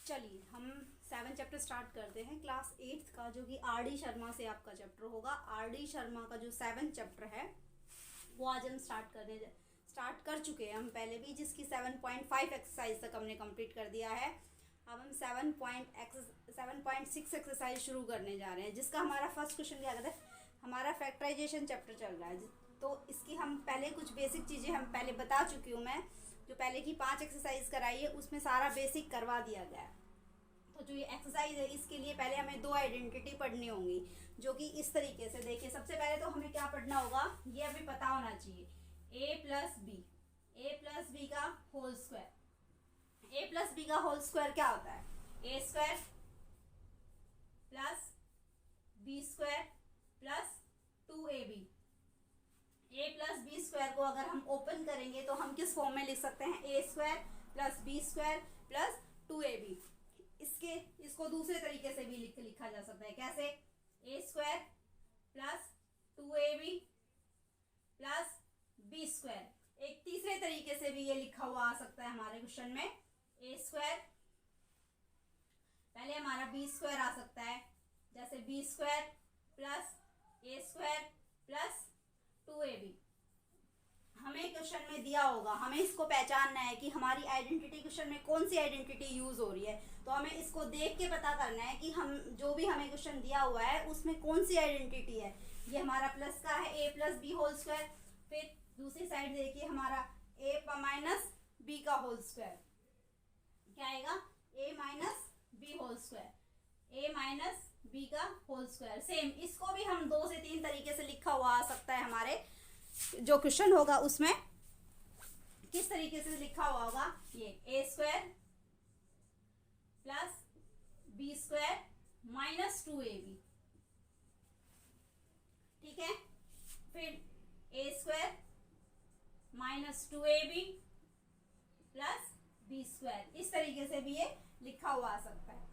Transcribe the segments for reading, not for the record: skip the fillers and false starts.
चलिए हम 7 chapter start करते हैं क्लास 8 का, जो कि आर डी शर्मा से आपका चैप्टर होगा। आर डी शर्मा का जो 7 चैप्टर है वो आज हम स्टार्ट कर चुके हैं हम पहले भी, जिसकी 7.5 एक्सरसाइज तक हमने कंप्लीट कर दिया है। अब हम 7.6 एक्सरसाइज शुरू करने जा रहे हैं, जिसका हमारा फर्स्ट क्वेश्चन क्या कहता है, हमारा फैक्टराइजेशन चैप्टर चल रहा है। तो इसकी हम पहले कुछ बेसिक चीज़ें हम पहले बता चुकी हूँ मैं, जो पहले की 5 एक्सरसाइज कराई है उसमें सारा बेसिक करवा दिया गया है। तो जो ये एक्सरसाइज है इसके लिए पहले हमें 2 आइडेंटिटी पढ़नी होंगी, जो कि इस तरीके से देखिए। सबसे पहले तो हमें क्या पढ़ना होगा, ये हमें पता होना चाहिए, a प्लस बी का whole square. a plus B का होल स्क्वायर क्या होता है, a square plus B square plus 2ab। a plus B square को अगर हम ओपन करेंगे तो हम किस फॉर्म में लिख सकते हैं, a square plus B square plus 2ab। इसको दूसरे तरीके से भी लिखा जा सकता है, कैसे, a square plus 2ab plus B square. एक तीसरे तरीके से भी ये लिखा हुआ आ सकता है हमारे क्वेश्चन में, a स्क्वायर, पहले हमारा बी स्क्वायर आ सकता है, जैसे B square plus a square plus 2ab। हमें क्वेश्चन में दिया होगा, हमें इसको पहचानना है कि हमारी आइडेंटिटी क्वेश्चन में कौन सी आइडेंटिटी यूज हो रही है। तो हमें इसको देख के पता करना है कि हम जो भी हमें क्वेश्चन दिया हुआ है उसमें कौन सी आइडेंटिटी है। ये हमारा प्लस का है, a plus B whole square. फिर दूसरी साइड देखिए हमारा a माइनस बी का होल स्क्वायर क्या आएगा, a minus B whole square, a minus B का होल स्क्वायर। सेम इसको भी हम 2 से 3 तरीके से लिखा हुआ आ सकता है। हमारे जो क्वेश्चन होगा उसमें किस तरीके से लिखा हुआ होगा, ये a square plus B square minus 2ab, ठीक है। फिर a square minus 2ab plus B square, इस तरीके से भी ये लिखा हुआ आ सकता है।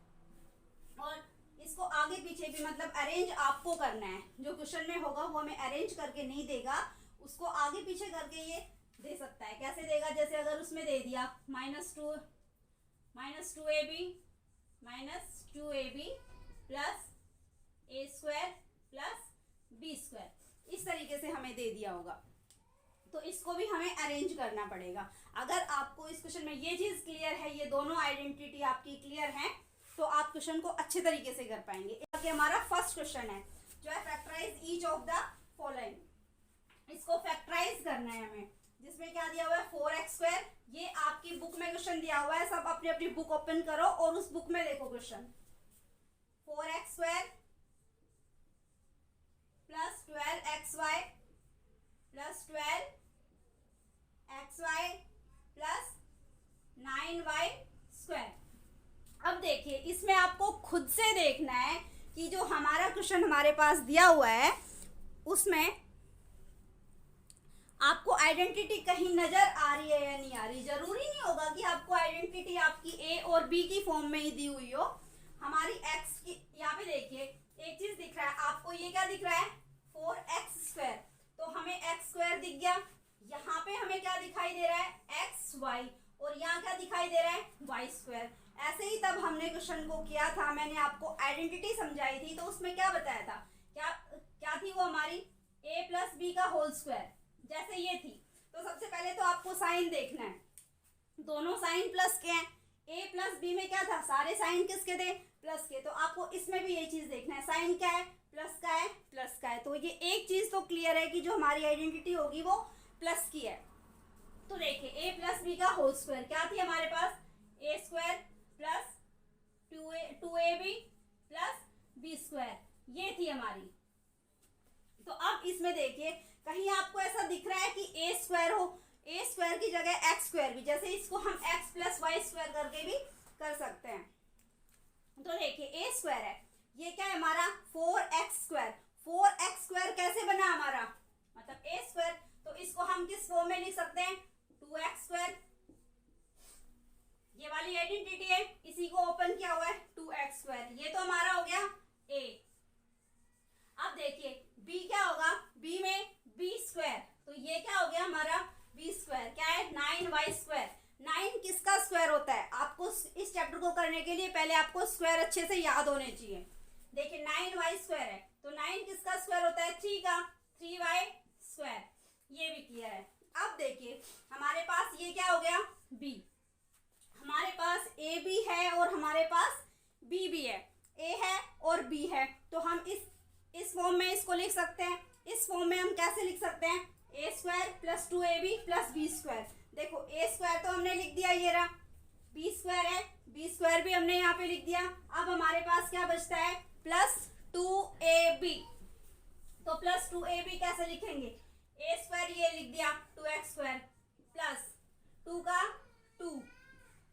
और इसको आगे पीछे भी मतलब अरेंज आपको करना है, जो क्वेश्चन में होगा वो हमें अरेंज करके नहीं देगा, उसको आगे पीछे करके ये दे सकता है। कैसे देगा, जैसे अगर उसमें दे दिया minus 2ab plus a square plus B square, इस तरीके से हमें दे दिया होगा। तो इसको भी हमें अरेंज करना पड़ेगा। अगर आपको इस क्वेश्चन में ये चीज़ क्लियर है, ये दोनों आइडेंटिटी आपकी क्लियर है, तो आप क्वेश्चन को अच्छे तरीके से कर पाएंगे। ये हमारा फर्स्ट क्वेश्चन है, जो है factorise each of the following. इसको फैक्टराइज करना है हमें, जिसमें क्या दिया हुआ है, 4x²। ये आपकी बुक में क्वेश्चन दिया हुआ है, सब अपनी अपनी बुक ओपन करो और उस बुक में देखो question. 4x² plus 12xy plus 12xy plus 9y²। अब देखिए इसमें आपको खुद से देखना है कि जो हमारा क्वेश्चन हमारे पास दिया हुआ है उसमें आपको आइडेंटिटी कहीं नजर आ रही है या नहीं आ रही। जरूरी नहीं होगा कि आपको आइडेंटिटी आपकी a और b की फॉर्म में ही दी हुई हो। हमारी x की यहाँ पे देखिए एक चीज दिख रहा है आपको, ये क्या दिख रहा है, 4x²। तो हमें x² दिख गया, यहाँ पे हमें क्या दिखाई दे रहा है, xy, और यहाँ क्या दिखाई दे रहा है, y²। ऐसे ही तब हमने क्वेश्चन को किया था, मैंने आपको आइडेंटिटी समझाई थी, तो उसमें क्या बताया था, क्या थी वो हमारी a प्लस बी का होल स्क्वायर, जैसे ये थी। तो सबसे पहले तो आपको साइन देखना है, दोनों साइन प्लस के हैं। a प्लस बी में क्या था, सारे साइन किसके थे, प्लस के। तो आपको इसमें भी ये चीज देखना है, साइन क्या है, प्लस का है, प्लस का है। तो ये एक चीज तो क्लियर है कि जो हमारी आइडेंटिटी होगी वो प्लस की है। तो देखिए a प्लस बी का होल स्क्वायर क्या थी हमारे पास, a square plus 2ab plus B square, ये थी हमारी। तो अब इसमें देखिए कहीं आपको ऐसा दिख रहा है कि a² हो, a² की जगह x² भी, जैसे इसको हम x प्लस y² करके भी कर सकते हैं। तो देखिए a² है, ये क्या है हमारा 4x²। 4x² कैसे बना हमारा, मतलब a², तो इसको हम किस फॉर्म में लिख सकते हैं, 2x²। ये वाली आइडेंटिटी है, इसी को ओपन किया हुआ है, 2x²। ये तो हमारा हो गया a। अब देखिए b क्या होगा, b में b², तो ये क्या हो गया हमारा b², क्या है 9y²। 9 किसका स्क्वायर होता है, आपको इस इस चैप्टर को करने के लिए पहले आपको स्क्वायर अच्छे से याद होने चाहिए। देखिए 9y स्क्वायर है तो 9 किसका स्क्वायर होता है 3 का, 3y स्क्वायर, ये भी क्लियर है। अब देखिए हमारे पास ये क्या हो गया b, हमारे पास a भी है और हमारे पास b भी है, a है और b है, तो हम इस फॉर्म में इसको लिख सकते हैं। इस फॉर्म में हम कैसे लिख सकते हैं, a square plus 2ab plus b square. देखो a स्क्वायर तो हमने लिख दिया, ये रहा, b स्क्वायर है, b स्क्वायर भी हमने यहाँ पे लिख दिया। अब हमारे पास क्या बचता है प्लस 2ab, तो प्लस 2ab कैसे लिखेंगे, a स्क्वायर ये लिख दिया 2x स्क्वायर प्लस 2 का 2,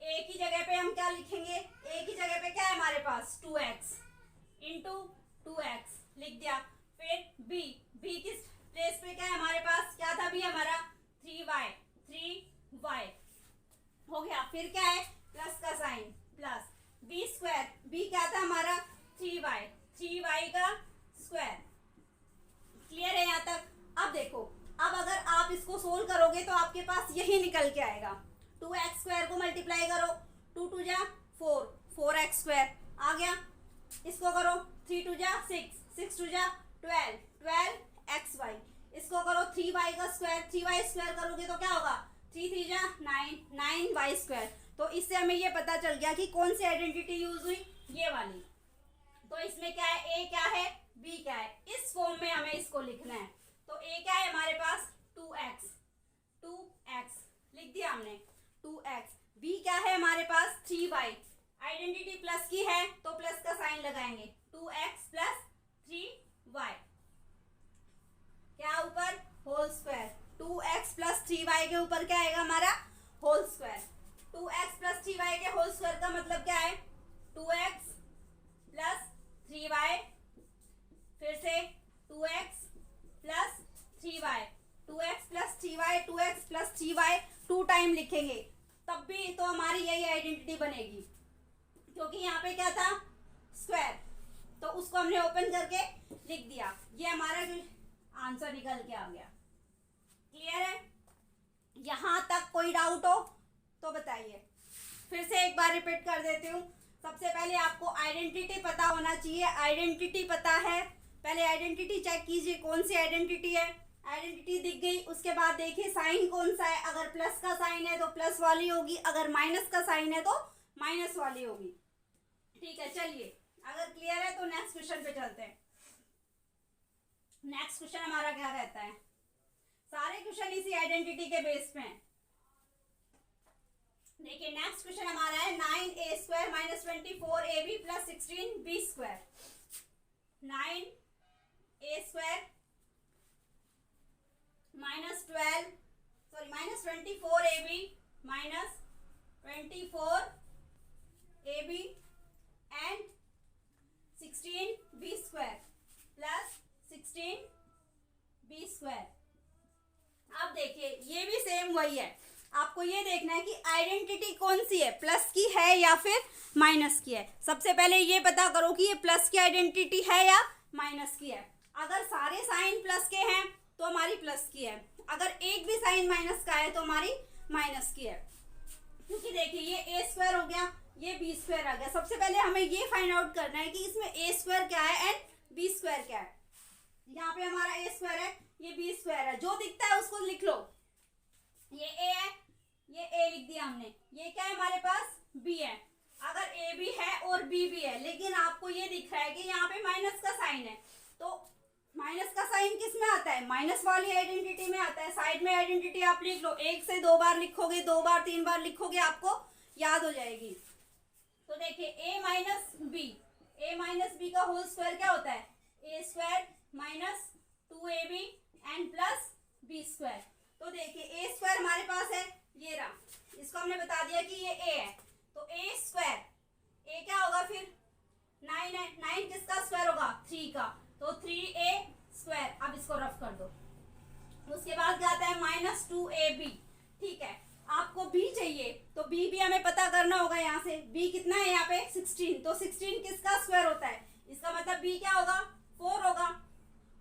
a की जगह पे हम क्या लिखेंगे, a की जगह पे क्या है हमारे पास 2x इंटू 2x लिख दिया। फिर b किस प्लेस पे क्या है हमारे पास, क्या था b हमारा 3y हो गया। फिर क्या है प्लस का sign plus b square, b क्या था हमारा 3y का स्क्वायर। क्लियर है यहाँ तक। अब देखो, अब अगर आप इसको सोल्व करोगे तो आपके पास यही निकल के आएगा, 2x स्क्वायर को मल्टीप्लाई करो, 2 2 जा 4, 4x स्क्वायर आ गया, इसको करो 3 2 जा 6, 6 2 जा 12, 12xy, इसको करो 3y का स्क्वायर, 3y स्क्वायर करोगे तो क्या होगा 3 3 जा 9, 9y स्क्वायर। तो इससे हमें ये पता चल गया कि कौन सी आइडेंटिटी यूज हुई, ये वाली। तो इसमें क्या है, a क्या है b क्या है, इस फॉर्म में हमें इसको लिखना है। तो a क्या है हमारे पास 2x लिख दिया हमने 2x, b क्या है हमारे पास 3y, आइडेंटिटी प्लस की है तो प्लस का साइन लगाएंगे, 2x प्लस 3y, क्या ऊपर whole square, 2x plus 3y के ऊपर क्या आएगा हमारा whole square. 2x plus 3y के होल स्क्वायर का मतलब क्या है 2x प्लस 3y, फिर से 2x plus 3y, 2x plus 3y, 2x plus 3y 2 time लिखेंगे तब भी तो हमारी यही आइडेंटिटी बनेगी, क्योंकि यहाँ पे क्या था स्क्वायर, तो उसको हमने ओपन करके लिख दिया, ये हमारा आंसर निकल के आ गया। क्लियर है, यहाँ तक कोई डाउट हो तो बताइए। फिर से एक बार रिपीट कर देती हूँ। सबसे पहले आपको आइडेंटिटी पता होना चाहिए, आइडेंटिटी पता है, पहले आइडेंटिटी चेक कीजिए कौन सी आइडेंटिटी है, आइडेंटिटी दिख गई, उसके बाद देखिए साइन कौन सा है, अगर प्लस का साइन है तो प्लस वाली होगी, अगर माइनस का साइन है तो माइनस वाली होगी। ठीक है, चलिए अगर क्लियर है तो नेक्स्ट क्वेश्चन पे चलते हैं। नेक्स्ट क्वेश्चन हमारा क्या रहता है, सारे क्वेश्चन इसी आइडेंटिटी के बेस पे हैं। देखिए नेक्स्ट क्वेश्चन हमारा है 9a square minus 24ab plus 16b square. 9a square minus 24ab minus 24ab and 16b square plus 16b square. अब देखिए ये भी सेम वही है, आपको ये देखना है कि आइडेंटिटी कौन सी है, प्लस की है या फिर माइनस की है। सबसे पहले ये पता करो कि ये प्लस की आइडेंटिटी है या माइनस की है। अगर सारे साइन प्लस के हैं तो हमारी प्लस की है, अगर एक भी साइन माइनस का है तो हमारी माइनस की है। क्योंकि देखिए ये a स्क्वायर हो गया, ये b स्क्वायर आ गया। सबसे पहले हमें ये फाइंड आउट करना है कि इसमें a स्क्वायर क्या है एंड b स्क्वायर क्या है। यहाँ पे हमारा a स्क्वायर है, ये b स्क्वायर है, जो दिखता है उसको लिख लो। ये a है, ये a लिख दिया हमने, ये क्या है हमारे पास b है। अगर a भी है और b भी है, लेकिन आपको ये दिख रहा है कि यहाँ पे माइनस का साइन है, तो माइनस का साइन किस में आता है, माइनस वाली आइडेंटिटी में आता है। साइड में आइडेंटिटी आप लिख लो, 1 से 2 बार लिखोगे, 2 बार 3 बार लिखोगे, आपको याद हो जाएगी। तो देखिए a माइनस b का होल स्क्वायर क्या होता है, a square minus 2ab and plus b square. तो देखिए a स्क्वायर हमारे पास है, ये रहा, इसको हमने बता दिया कि ये a है, तो a स्क्वायर, a क्या होगा फिर 9 है, 9 किसका स्क्वायर होगा 3 का, तो 3a स्क्वायर। अब इसको रफ कर दो, उसके बाद क्या आता है माइनस 2ab। ठीक है, आपको b चाहिए तो b भी हमें पता करना होगा। यहाँ से b कितना है यहाँ पे 16, तो 16 किसका स्क्वायर होता है, इसका मतलब b क्या होगा 4 होगा,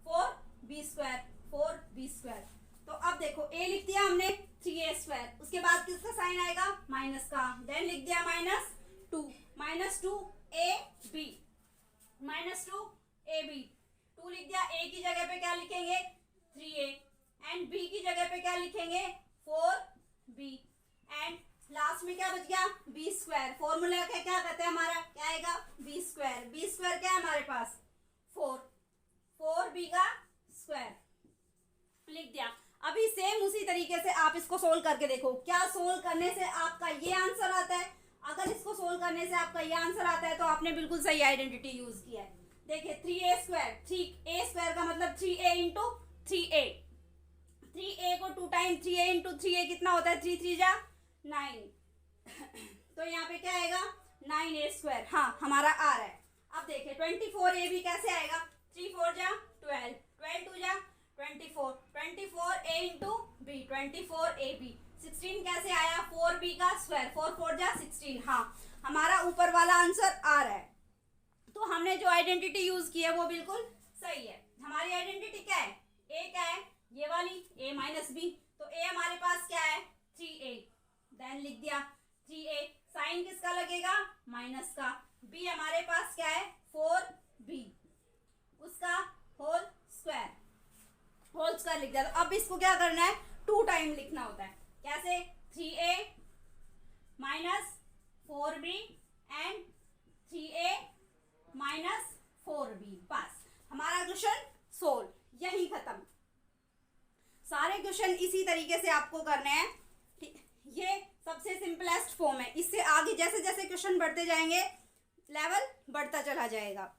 4b स्क्वायर, 4b स्क्वायर। तो अब देखो a लिख दिया हमने 3a स्क्वायर, उसके बाद किसका साइन आएगा माइनस का, देन लिख दिया माइनस 2 -2 ए बी, टू लिख दिया। ए की जगह पे क्या लिखेंगे 3a एंड बी की जगह पे क्या लिखेंगे 4b एंड लास्ट में क्या बच गया बी स्क्वायर। फॉर्मूला क्या क्या कहते हैं हमारा, क्या आएगा बी स्क्वायर। बी स्क्वायर क्या है हमारे पास 4b का स्क्वायर लिख दिया। अभी सेम उसी तरीके से आप इसको सोल्व करके देखो, क्या सोल्व करने से आपका ये आंसर आता है। अगर इसको सोल्व करने से आपका ये आंसर आता है तो आपने बिल्कुल सही आइडेंटिटी यूज किया है। देखिए 3a स्क्वायर, 3a स्क्वायर का मतलब 3a इंटू 3a, 3a को 2 टाइम 3a इंटू 3a कितना होता है 3 3 जा 9 तो यहाँ पे क्या आएगा 9a स्क्वायर। हाँ हमारा आ रहा है। अब देखिए 24a भी कैसे आएगा 3 4 जा 12, 12 2 जा 24, 24a इंटू b 24ab, 16 कैसे आया 4b का स्क्वायर, 4 4 जा 16। हाँ हमारा ऊपर वाला आंसर आ रहा है। तो हमने जो आइडेंटिटी यूज की है वो बिल्कुल सही है। हमारी आइडेंटिटी क्या है a क्या है ये वाली a माइनस बी, तो a हमारे पास क्या है 3a, देन लिख दिया 3a, साइन किसका लगेगा माइनस का, b हमारे पास क्या है 4b, उसका होल स्क्वायर लिख दिया। तो अब इसको क्या करना है 2 टाइम लिखना होता है। कैसे 3a minus 4b and 3a minus 4b, बस हमारा क्वेश्चन सोल्व, यही खत्म। सारे क्वेश्चन इसी तरीके से आपको करने हैं। ये सबसे सिंपलेस्ट फॉर्म है। इससे आगे जैसे जैसे क्वेश्चन बढ़ते जाएंगे लेवल बढ़ता चला जाएगा।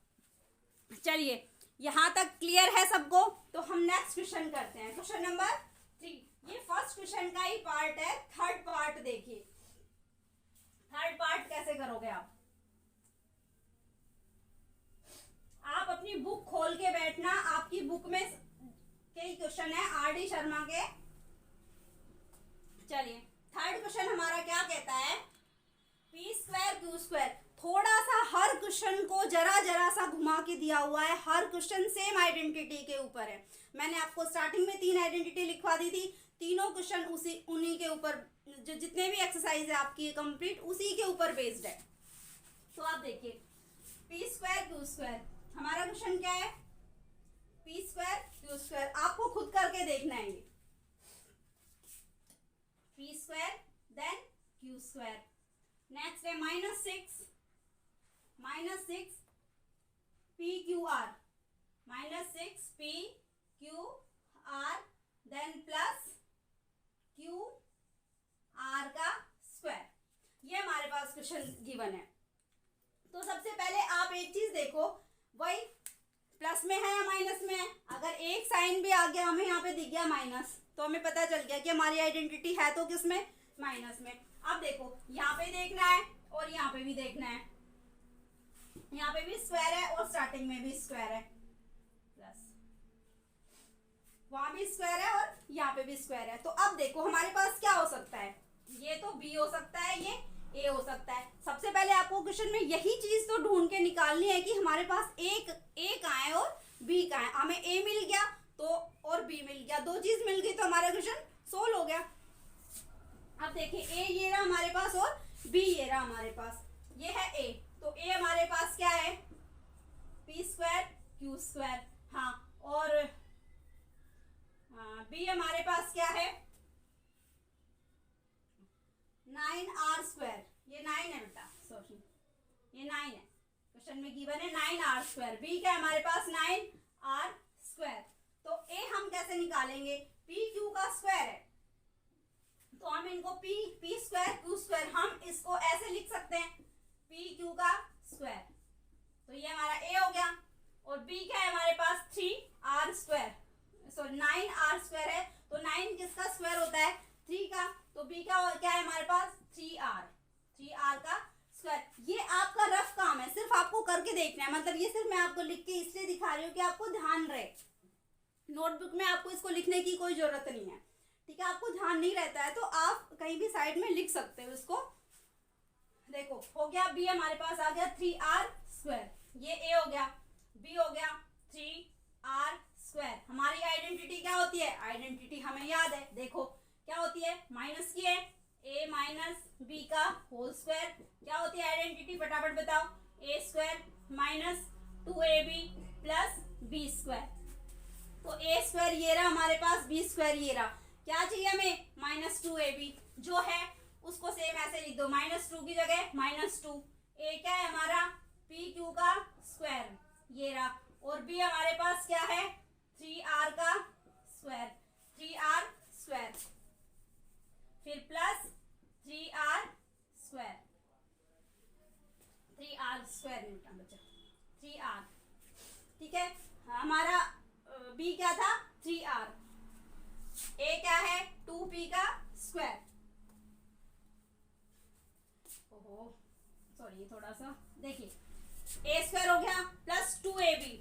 चलिए यहाँ तक क्लियर है सबको, तो हम नेक्स्ट क्वेश्चन करते हैं। Question number 3। ये फर्स्ट क्वेश्चन का ही पार्ट है। थर्ड पार्ट देखिए, थर्ड पार्ट कैसे करोगे आप अपनी बुक खोल के बैठना। आपकी बुक में कई क्वेश्चन है आर.डी. शर्मा के। चलिए थर्ड क्वेश्चन हमारा क्या कहता है पी स्क्वायर क्यू स्क्वायर। थोड़ा सा हर क्वेश्चन को जरा सा घुमा के दिया हुआ है। हर क्वेश्चन सेम आइडेंटिटी के ऊपर है। मैंने आपको स्टार्टिंग में 3 आइडेंटिटी लिखवा दी थी। तीनों क्वेश्चन उन्हीं के ऊपर, जो जितने भी एक्सरसाइज है आपकी कंप्लीट उसी के ऊपर बेस्ड है। तो आप देखिए पी स्क्वायर क्यू स्क्वायर, हमारा क्वेश्चन क्या है पी स्क्वायर क्यू स्क्वायर। आपको खुद करके देखना है ये P square then Q square. Next है -6 P Q R, -6 P Q R then plus Q R का स्क्वायर। ये हमारे पास क्वेश्चन गिवन है। तो सबसे पहले आप एक चीज देखो, वही प्लस में है या माइनस में है। अगर एक साइन भी आ गया हमें यहाँ पे दिख गया माइनस, तो हमें पता चल गया कि हमारी आइडेंटिटी है तो किसमें माइनस में। अब देखो यहाँ पे देखना है और यहाँ पे भी देखना है। यहाँ पे भी स्क्वायर है और स्टार्टिंग में भी स्क्वायर है, प्लस वहां भी स्क्वायर है और यहाँ पे भी स्क्वायर है। तो अब देखो हमारे पास क्या हो सकता है, ये तो बी हो सकता है, ये ए हो सकता है। सबसे पहले आपको क्वेश्चन में यही चीज तो ढूंढ के निकालनी है कि हमारे पास एक ए कहाँ है और बी कहाँ है। हमें ए मिल गया तो और बी मिल गया, 2 चीज मिल गई तो हमारा क्वेश्चन सोल्व हो गया। अब देखिए ए ये रहा हमारे पास और बी ये रहा हमारे पास, ये है ए। तो ए हमारे पास क्या है पी स्क्वायर क्यू स्क्वायर। हाँ और बी हमारे पास क्या है 9r स्क्वायर। ये 9 है बेटा, सॉरी ये 9 है, क्वेश्चन में गिवन है 9r स्क्वायर। बी क्या हमारे पास 9r स्क्वायर। तो ए हम कैसे निकालेंगे, पी क्यू का स्क्वायर है तो हम इनको पी स्क्वायर क्यू स्क्वायर, हम इसको ऐसे लिख सकते हैं पी क्यू का स्क्वायर। तो ये हमारा ए हो गया। और बी क्या है हमारे पास 3r square, sorry 9r square है। तो 9 किसका स्क्वायर होता है 3 का, तो बी का क्या है हमारे पास 3r का स्क्वायर। ये आपका रफ काम है, सिर्फ आपको करके देखना है। मतलब ये सिर्फ मैं आपको लिख के इसलिए दिखा रही हूँ कि आपको ध्यान रहे। नोटबुक में आपको इसको लिखने की कोई जरूरत नहीं है, ठीक है। आपको ध्यान नहीं रहता है तो आप कहीं भी साइड में लिख सकते हो इसको। देखो हो गया बी हमारे पास आ गया 3r स्क्वायर, ये ए हो गया, बी हो गया 3r स्क्वायर। हमारी आइडेंटिटी क्या होती है, आइडेंटिटी हमें याद है, देखो क्या होती है माइनस की है a माइनस बी का होल स्क्वायर। क्या होती है आइडेंटिटी, फटाफट बताओ। A square minus 2ab plus B square. तो ए स्क्वायर ये रहा हमारे पास, बी स्क्वायर ये रहा। क्या चाहिए हमें, -2ab जो है उसको सेम ऐसे लिख दो, -2 की जगह -2। ए क्या है हमारा, पी क्यू का स्क्वायर ये रहा, और बी हमारे पास क्या है, 3r का स्क्वायर, 3r स्क्वायर, फिर plus 3r square, 3r square Newton बचा, 3r। ठीक है, हमारा b क्या था, 3r, a क्या है 2p का स्क्वायर। ओहो सॉरी, थोड़ा सा देखिए, a स्क्वायर हो गया प्लस 2ab,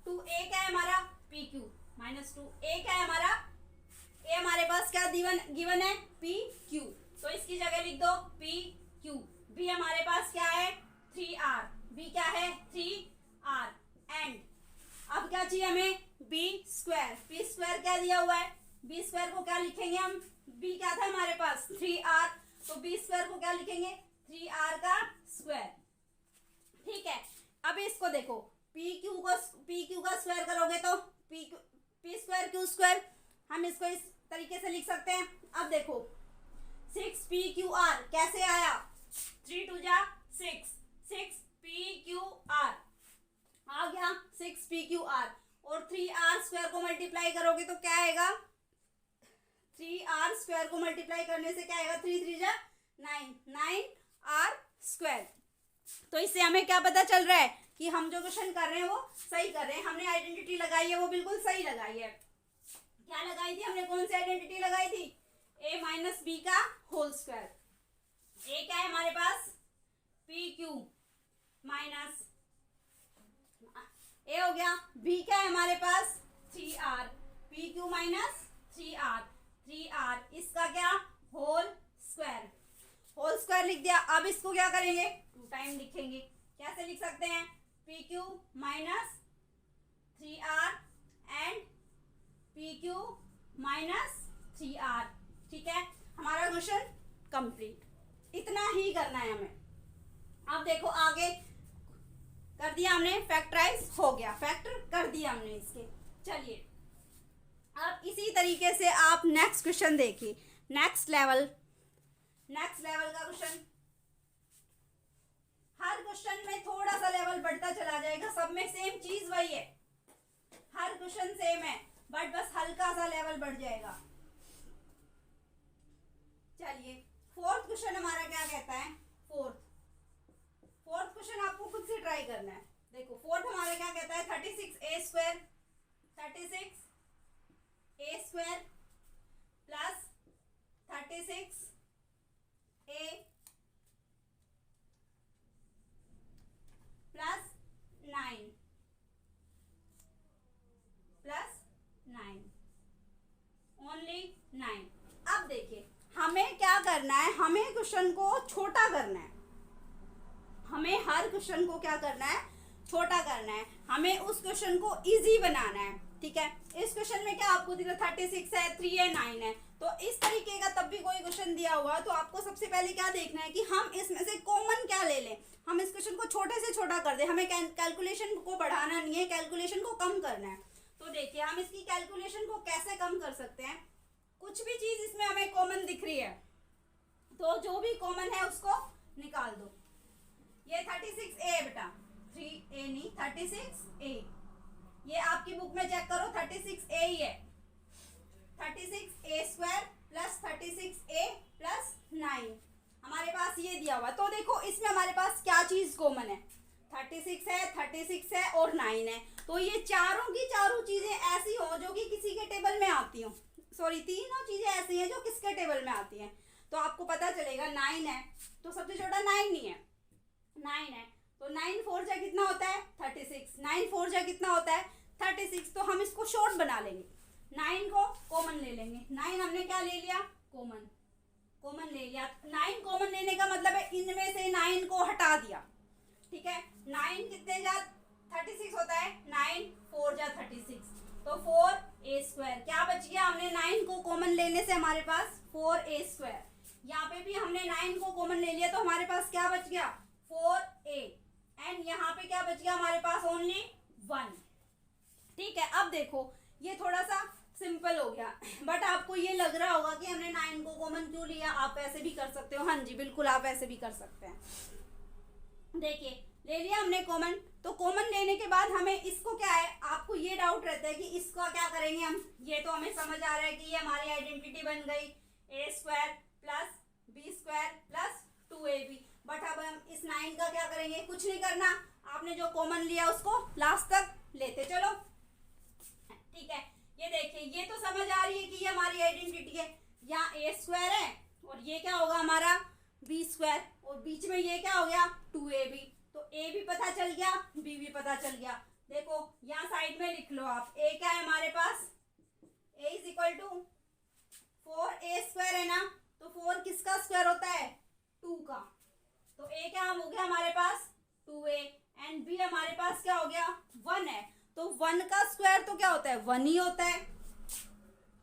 2a क्या है हमारा, pq माइनस 2a क्या है हमारा, a हमारे पास क्या गिवन है, pq, तो इसकी जगह लिख दो pq। b हमारे पास क्या है, 3r, b क्या है 3r, एंड अब क्या चाहिए हमें, b स्क्वायर। b स्क्वायर क्या दिया हुआ है, b स्क्वायर को क्या लिखेंगे हम, b क्या था हमारे पास 3r, तो b स्क्वायर को क्या लिखेंगे, 3r का स्क्वायर। ठीक है, अब इसको देखो, pq का स्क्वायर करोगे तो p स्क्वायर q स्क्वायर, हम इसको इस तरीके से लिख सकते हैं। अब देखो 6pqr कैसे आया, 3 2 जा 6, 6pqr आ गया 6pqr, और 3r स्क्वायर को मल्टीप्लाई करोगे तो क्या आएगा, 3r स्क्वायर को मल्टीप्लाई करने से क्या आएगा, 3 3 जा 9, 9r स्क्वायर। तो इससे हमें क्या पता चल रहा है कि हम जो क्वेश्चन कर रहे हैं वो सही कर रहे हैं, हमने आइडेंटिटी लगाई है वो बिल्कुल सही लगाई है। क्या लगाई थी हमने, कौन सी आइडेंटिटी लगाई थी, a माइनस बी का होल स्क्वायर। a क्या है हमारे पास, pq माइनस a हो गया, b क्या है हमारे पास 3r, pq minus 3r, 3r इसका क्या होल स्क्वायर, होल स्क्वायर लिख दिया। अब इसको क्या करेंगे, 2 टाइम लिखेंगे। कैसे लिख सकते हैं, pq minus 3r and pq minus 3r। ठीक है, हमारा क्वेश्चन कंप्लीट, इतना ही करना है हमें। अब देखो आगे कर दिया हमने, फैक्टराइज हो गया, फैक्टर कर दिया हमने इसके। चलिए अब इसी तरीके से आप नेक्स्ट क्वेश्चन देखिए, नेक्स्ट लेवल का क्वेश्चन। हर क्वेश्चन में थोड़ा सा लेवल बढ़ता चला जाएगा, सब में सेम चीज वही है, हर क्वेश्चन सेम है, बट बस हल्का सा लेवल बढ़ जाएगा। चलिए फोर्थ क्वेश्चन हमारा क्या कहता है, फोर्थ क्वेश्चन आपको खुद से ट्राई करना है। देखो फोर्थ हमारा क्या कहता है, 36a square, 36a square plus 36a plus 9 only 9। अब देखिए हमें क्या करना है, हमें क्वेश्चन को छोटा करना है, हमें हर क्वेश्चन को क्या करना है, छोटा करना है, हमें उस क्वेश्चन को इजी बनाना है। ठीक है, इस क्वेश्चन में क्या आपको दिख रहा है, 36 है, 3 है, 9 है, तो इस तरीके का तब भी कोई क्वेश्चन दिया हुआ तो आपको सबसे पहले क्या देखना है कि हम इसमें से कॉमन क्या ले लें, हम इस क्वेश्चन को छोटे से छोटा कर दें, हमें कैलकुलेशन को बढ़ाना नहीं है, कैलकुलेशन को कम करना है। तो देखिए हम इसकी कैलकुलेशन को कैसे कम कर सकते हैं, कुछ भी चीज इसमें हमें कॉमन दिख रही है तो जो भी कॉमन है उसको निकाल दो। ये 36a बेटा, 3a नहीं 36a, ये आपकी बुक में चेक करो 36a ही है, 36a square plus 36a plus 9 हमारे पास ये दिया हुआ। तो देखो इसमें हमारे पास क्या चीज कॉमन है, 36 है और 9 है, तो ये चारों की चारों चीजें ऐसी हो जो कि किसी के टेबल में आती हो, सॉरी तीनों चीजें ऐसी हैं जो किसके टेबल में आती हैं, तो आपको पता चलेगा 9 है तो सबसे छोटा 9 नहीं है, 9 है तो 9 4 जा कितना होता है 36, 9 4 जा कितना होता है 36, तो हम इसको शॉर्ट बना लेंगे, 9 को कॉमन ले लेंगे, 9 हमने क्या ले लिया, कॉमन ले लिया। 9 कॉमन लेने का मतलब है इनमें से 9 को हटा दिया। ठीक है, 9 कितने जा 36 होता है, 9 4 जा 36, तो 4a स्क्वायर क्या बच गया, हमने 9 को कॉमन लेने से हमारे पास 4a स्क्वायर, यहाँ पे भी हमने 9 को कॉमन ले लिया तो हमारे पास क्या बच गया 4a एंड यहाँ पे क्या बच गया हमारे पास ओनली 1। ठीक है, अब देखो ये थोड़ा सा सिंपल हो गया, बट आपको ये लग रहा होगा कि हमने 9 को कॉमन क्यों लिया। आप ऐसे भी कर सकते हो, हाँ जी बिल्कुल आप ऐसे भी कर सकते हैं। देखिए ले लिया हमने कॉमन, तो कॉमन लेने के बाद हमें इसको क्या है, आपको ये डाउट रहता है कि इसका क्या करेंगे हम। ये तो हमें समझ आ रहा है कि ये हमारी आइडेंटिटी बन गई a square plus b square plus 2ab, but अब हम इस 9 का क्या करेंगे, कुछ नहीं करना, आपने जो कॉमन लिया उसको लास्ट तक लेते चलो। ठीक है, ये देखिए ये तो समझ आ रही है कि ये हमारी आइडेंटिटी है, यहाँ a स्क्वायर है और ये क्या होगा हमारा b स्क्वायर और बीच में ये क्या हो गया 2ab, तो a भी पता चल गया b भी पता चल गया। देखो यहाँ साइड में लिख लो आप, a क्या है हमारे पास, a is equal to 4a square है ना, तो 4 किसका स्क्वायर होता है 2 का, तो a क्या हो गया हमारे पास 2a एंड b हमारे पास क्या हो गया 1 है, तो 1 का स्क्वायर तो क्या होता है 1 ही होता है,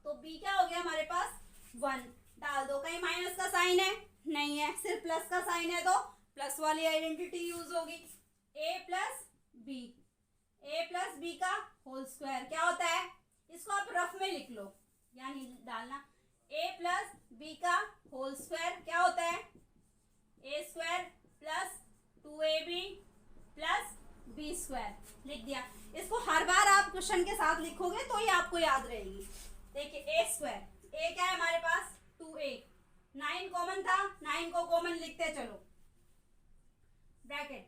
तो b क्या हो गया हमारे पास 1। डाल दो, कहीं माइनस का साइन है नहीं है, सिर्फ प्लस का साइन है तो प्लस वाली आइडेंटिटी यूज होगी। a प्लस बी का होल स्क्वायर क्या होता है, इसको आप रफ में लिख लो, यानी डालना a प्लस बी का होल स्क्वायर क्या होता है a square plus 2ab plus b square लिख दिया। इसको हर बार आप क्वेश्चन के साथ लिखोगे तो ये आपको याद रहेगी। देखिए a स्क्वायर, a क्या है हमारे पास 2a, 9 कॉमन था, 9 को कॉमन लिखते चलो, ब्रैकेट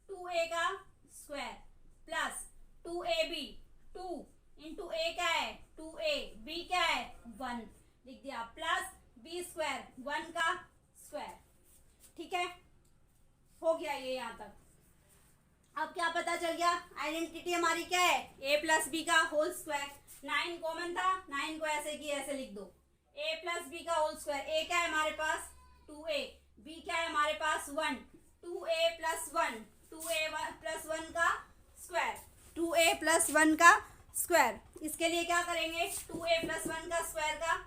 2a का square plus 2ab, 2 into a क्या है 2a, b क्या है 1 लिख दिया, प्लस b स्क्वायर 1 का स्क्वायर। ठीक है, हो गया ये यहाँ तक। अब क्या पता चल गया, आइडेंटिटी हमारी क्या है a प्लस बी का होल स्क्वायर, 9 कॉमन था, 9 को ऐसे की ऐसे लिख दो, a प्लस बी का होल स्क्वायर, a क्या है हमारे पास 2a, b क्या है हमारे पास 1, 2a प्लस 1, 2a प्लस 1 का स्क्वायर, 2a प्लस 1 का स्क्वायर। इसके लिए क्या करेंगे 2a प्लस 1 का स्क्वायर का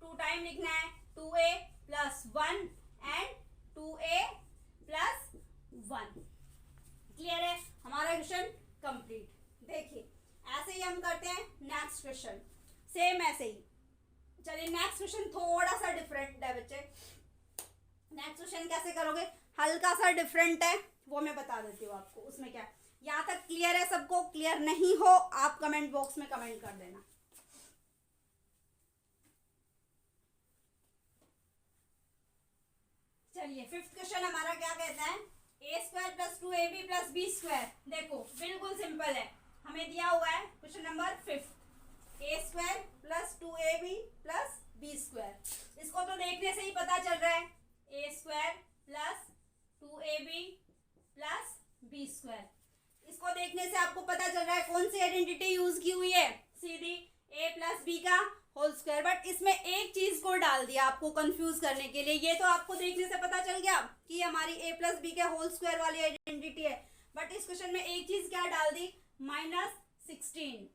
2 टाइम लिखना है, 2a plus 1 and 2a plus 1। Clear है, हमारा क्वेश्चन कंप्लीट। देखिए ऐसे ही हम करते हैं नेक्स्ट क्वेश्चन, सेम ऐसे ही। चलिए नेक्स्ट क्वेश्चन थोड़ा सा डिफरेंट है बच्चे, नेक्स्ट क्वेश्चन कैसे करोगे, हल्का सा डिफरेंट है वो मैं बता देती हूँ आपको। उसमें क्या है, यहाँ तक क्लियर है सबको, क्लियर नहीं हो आप कमेंट बॉक्स में कमेंट कर देना। चलिए फिफ्थ क्वेश्चन हमारा क्या कहता है, a square plus 2ab plus B square. देखो बिल्कुल सिंपल है, हमें दिया हुआ है question number 5, a square plus 2ab plus B square. इसको तो देखने से ही पता चल रहा है a square plus 2ab plus B square. इसको देखने से आपको पता चल रहा है कौन सी आइडेंटिटी यूज की हुई है, सीधी a प्लस बी का होल स्क्वायर, बट इसमें एक चीज को डाल दिया आपको कंफ्यूज करने के लिए। ये तो आपको देखने से पता चल गया कि हमारी a प्लस बी के होल स्क्वायर वाली आइडेंटिटी है, बट इस क्वेश्चन में एक चीज क्या डाल दी -16,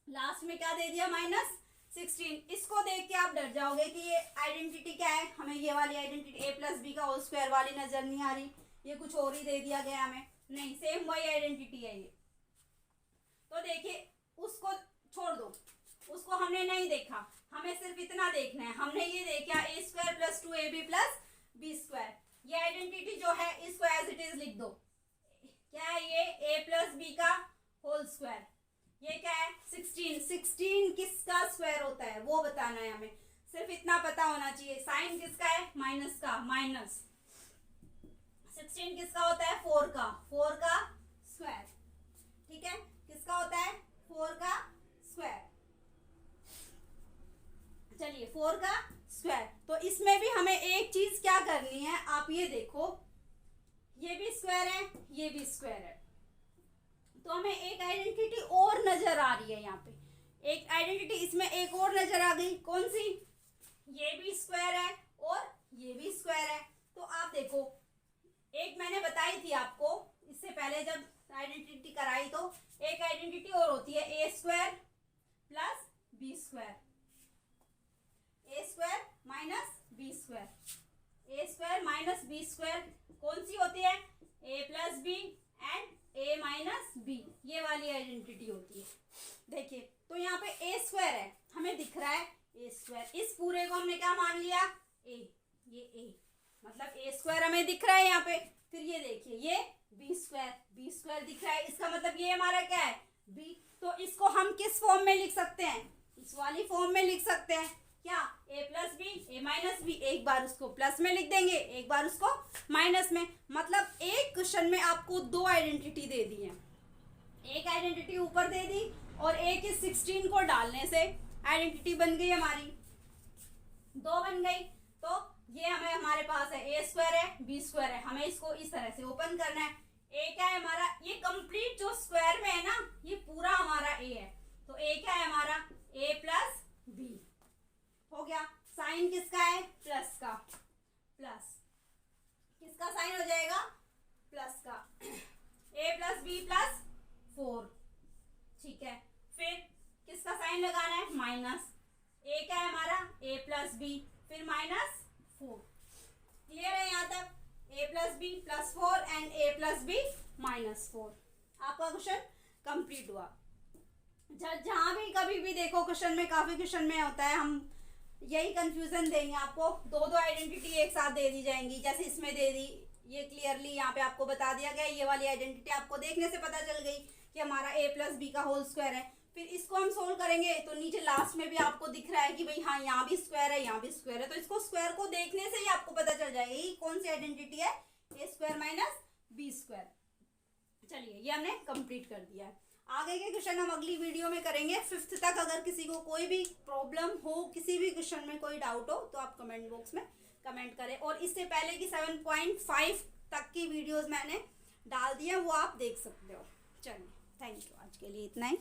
लास्ट में क्या दे दिया -16। इसको देख के आप डर जाओगे कि ये आइडेंटिटी क्या है, हमें ये वाली आइडेंटिटी a प्लस बी का होल स्क्वायर वाली नजर नहीं आ रही, ये कुछ और ही दे दिया गया हमें, नहीं सेम वही आइडेंटिटी है ये। तो देखिए उसको छोड़ दो, उसको हमने नहीं देखा, हमें सिर्फ इतना देखना है, हमने ये देखा a square plus 2ab plus B square. ये आइडेंटिटी जो है इसको एज इट इज लिख दो, क्या है ये a प्लस बी का होल स्क्वायर, ये क्या है 16 किसका स्क्वायर होता है वो बताना है हमें, सिर्फ इतना पता होना चाहिए। साइन किसका है माइनस का, माइनस 16 किसका होता है 4 का स्क्वायर। ठीक है, किसका होता है 4 का स्क्वायर। चलिए 4 का स्क्वायर, तो इसमें भी हमें एक चीज क्या करनी है, आप ये देखो ये भी स्क्वायर है ये भी स्क्वायर है, तो हमें एक आइडेंटिटी और नजर आ रही है, यहाँ पे एक आइडेंटिटी इसमें एक और नजर आ गई, कौन सी, ये भी स्क्वायर है और ये भी स्क्वायर है। तो आप देखो एक मैंने बताई थी आपको इससे पहले जब आइडेंटिटी कराई, तो एक आइडेंटिटी और होती है a square plus B square, a square minus b b square, a square minus b square कौन सी होती है, a plus b and a minus b, ये वाली आइडेंटिटी होती है। देखिए तो यहाँ पे ए स्क्वायर है, हमें दिख रहा है ए स्क्वायर, इस पूरे को हमने क्या मान लिया, ए, ये ए मतलब ए स्क्वायर हमें दिख रहा है यहाँ पे। फिर ये देखिए ये बी स्क्वायर दिख रहा है, इसका मतलब ये हमारा क्या है, बी। तो इसको हम किस फॉर्म में लिख सकते हैं, इस वाली फॉर्म में लिख सकते हैं, क्या, ए प्लस बी ए माइनस बी, एक बार उसको प्लस में लिख देंगे, एक बार उसको माइनस में। मतलब एक क्वेश्चन में आपको दो आइडेंटिटी दे दी है, एक आइडेंटिटी ऊपर दे दी और एक इस 16 को डालने से आइडेंटिटी बन गई हमारी, दो बन गई। तो ये हमारे पास है ए स्क्वायर है बी स्क्वायर है, हमें इसको इस तरह से ओपन करना है। ए क्या है हमारा, ये कंप्लीट जो स्क्वायर में है ना, ये पूरा हमारा ए है, तो ए क्या है हमारा, ए प्लस बी हो गया। साइन किसका है, प्लस का, प्लस किसका साइन हो जाएगा, प्लस का, ए प्लस बी प्लस 4, ठीक है। फिर किसका साइन लगाना है, माइनस, ए क्या है हमारा, ए प्लस बी फिर माइनस 4, क्लियर है यहाँ तक, a plus b plus 4 and a plus b minus 4। आपका क्वेश्चन कंप्लीट हुआ। जहां भी कभी भी देखो क्वेश्चन में, काफी क्वेश्चन में होता है, हम यही कंफ्यूजन देंगे आपको, दो दो आइडेंटिटी एक साथ दे दी जाएंगी, जैसे इसमें दे दी, ये क्लियरली यहाँ पे आपको बता दिया गया, ये वाली आइडेंटिटी आपको देखने से पता चल गई कि हमारा ए प्लस बी का होल स्क्वायर है। फिर इसको हम सोल्व करेंगे तो नीचे लास्ट में भी आपको दिख रहा है कि भाई हाँ यहाँ भी स्क्वायर है यहाँ भी स्क्वायर है, तो इसको स्क्वायर को देखने से ही आपको पता चल जाएगा ये कौन सी आइडेंटिटी है, ए स्क्वायर माइनस बी स्क्वायर। चलिए ये हमने कंप्लीट कर दिया है। आगे के क्वेश्चन हम अगली वीडियो में करेंगे 5th तक। अगर किसी को कोई भी प्रॉब्लम हो, किसी भी क्वेश्चन में कोई डाउट हो तो आप कमेंट बॉक्स में कमेंट करें, और इससे पहले की 7.5 तक की वीडियोस मैंने डाल दी है, वो आप देख सकते हो। चलिए थैंक यू, आज के लिए इतना ही।